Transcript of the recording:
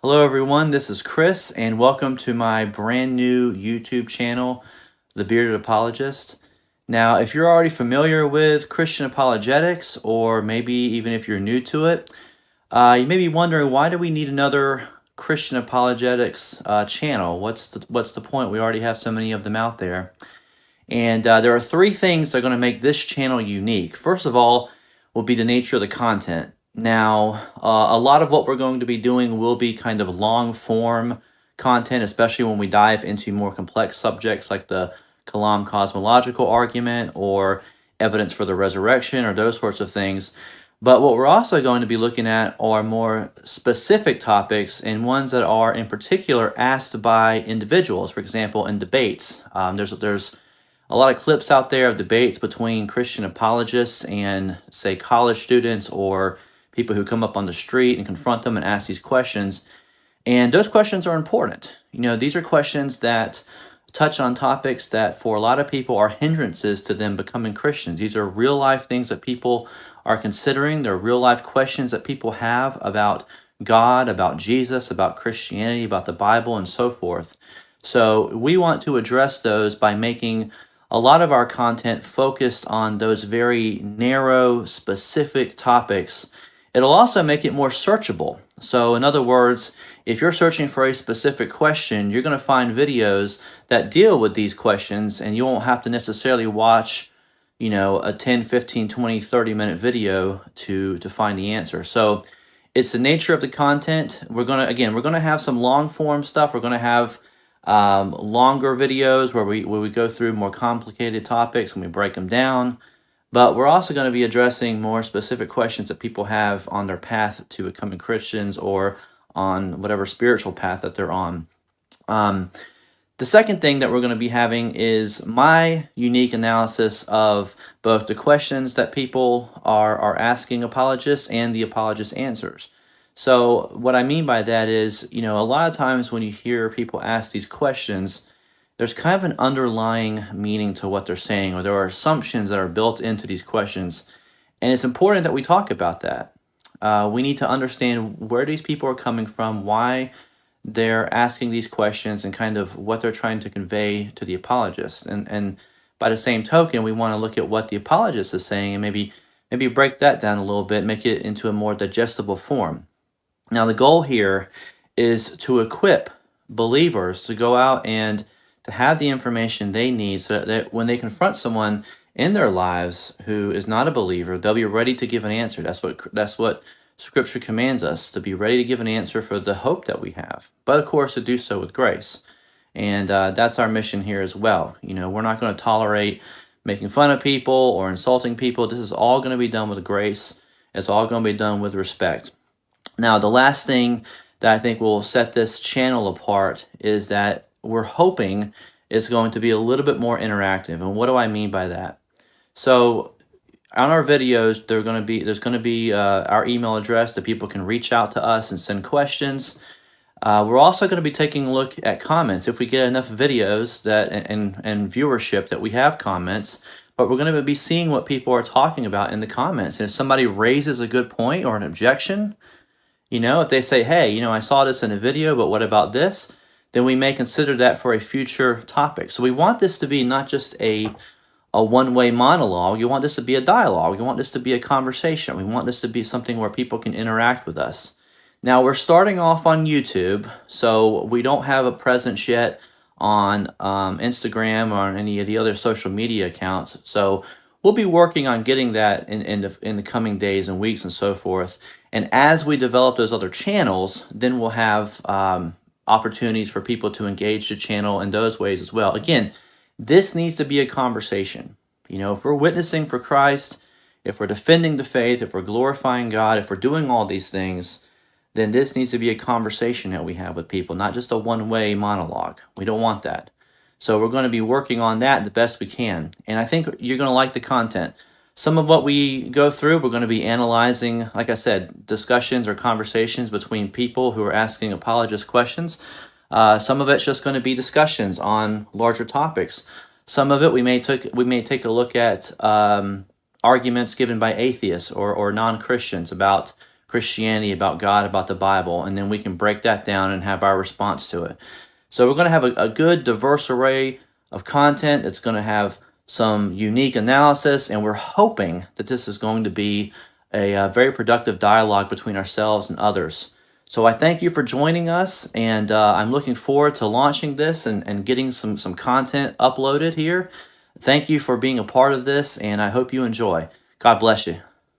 Hello everyone, this is Chris and welcome to my brand new YouTube channel, The Bearded Apologist. Now, if you're already familiar with Christian apologetics, or maybe even if you're new to it, you may be wondering, why do we need another Christian apologetics channel? What's the point? We already have so many of them out there. And there are three things that are going to make this channel unique. First of all, will be the nature of the content. Now, a lot of what we're going to be doing will be kind of long form content, especially when we dive into more complex subjects like the Kalam cosmological argument or evidence for the resurrection or those sorts of things. But what we're also going to be looking at are more specific topics and ones that are in particular asked by individuals. For example, in debates, there's a lot of clips out there of debates between Christian apologists and, say, college students or people who come up on the street and confront them and ask these questions. And those questions are important. You know, these are questions that touch on topics that for a lot of people are hindrances to them becoming Christians. These are real life things that people are considering. They're real life questions that people have about God, about Jesus, about Christianity, about the Bible, and so forth. So we want to address those by making a lot of our content focused on those very narrow, specific topics. It'll also make it more searchable. So in other words, if you're searching for a specific question, you're going to find videos that deal with these questions, and you won't have to necessarily watch, you know, a 10, 15, 20, 30-minute video to find the answer. So it's the nature of the content. We're going to have some long form stuff. We're going to have longer videos where we go through more complicated topics and we break them down. But we're also going to be addressing more specific questions that people have on their path to becoming Christians or on whatever spiritual path that they're on. The second thing that we're going to be having is my unique analysis of both the questions that people are asking apologists and the apologist answers. So what I mean by that is, you know, a lot of times when you hear people ask these questions, there's kind of an underlying meaning to what they're saying, or there are assumptions that are built into these questions. And it's important that we talk about that. We need to understand where these people are coming from, why they're asking these questions, and kind of what they're trying to convey to the apologist. And by the same token, we want to look at what the apologist is saying and maybe break that down a little bit, make it into a more digestible form. Now, the goal here is to equip believers to go out and to have the information they need so that when they confront someone in their lives who is not a believer, they'll be ready to give an answer. That's what Scripture commands us, to be ready to give an answer for the hope that we have. But of course, to do so with grace. And that's our mission here as well. You know, we're not going to tolerate making fun of people or insulting people. This is all going to be done with grace. It's all going to be done with respect. Now, the last thing that I think will set this channel apart is that we're hoping it's going to be a little bit more interactive. And what do I mean by that? So on our videos, there's going to be our email address that people can reach out to us and send questions. We're also going to be taking a look at comments. If we get enough videos and viewership that we have comments, but we're going to be seeing what people are talking about in the comments. And if somebody raises a good point or an objection, you know, if they say, hey, you know, I saw this in a video, but what about this? Then we may consider that for a future topic. So we want this to be not just a one-way monologue. You want this to be a dialogue. You want this to be a conversation. We want this to be something where people can interact with us. Now, we're starting off on YouTube, so we don't have a presence yet on Instagram or on any of the other social media accounts. So we'll be working on getting that in the coming days and weeks and so forth. And as we develop those other channels, then we'll have opportunities for people to engage the channel in those ways as well. Again, this needs to be a conversation. You know, if we're witnessing for Christ, if we're defending the faith, if we're glorifying God, if we're doing all these things, then this needs to be a conversation that we have with people, not just a one-way monologue. We don't want that. So we're going to be working on that the best we can. And I think you're going to like the content. Some of what we go through, we're going to be analyzing, like I said, discussions or conversations between people who are asking apologist questions. Some of it's just going to be discussions on larger topics. Some of it we may take a look at arguments given by atheists or non-Christians about Christianity, about God, about the Bible, and then we can break that down and have our response to it. So we're going to have a good diverse array of content. It's going to have some unique analysis, and we're hoping that this is going to be a very productive dialogue between ourselves and others. So I thank you for joining us, and I'm looking forward to launching this and getting some content uploaded here. Thank you for being a part of this, and I hope you enjoy. God bless you.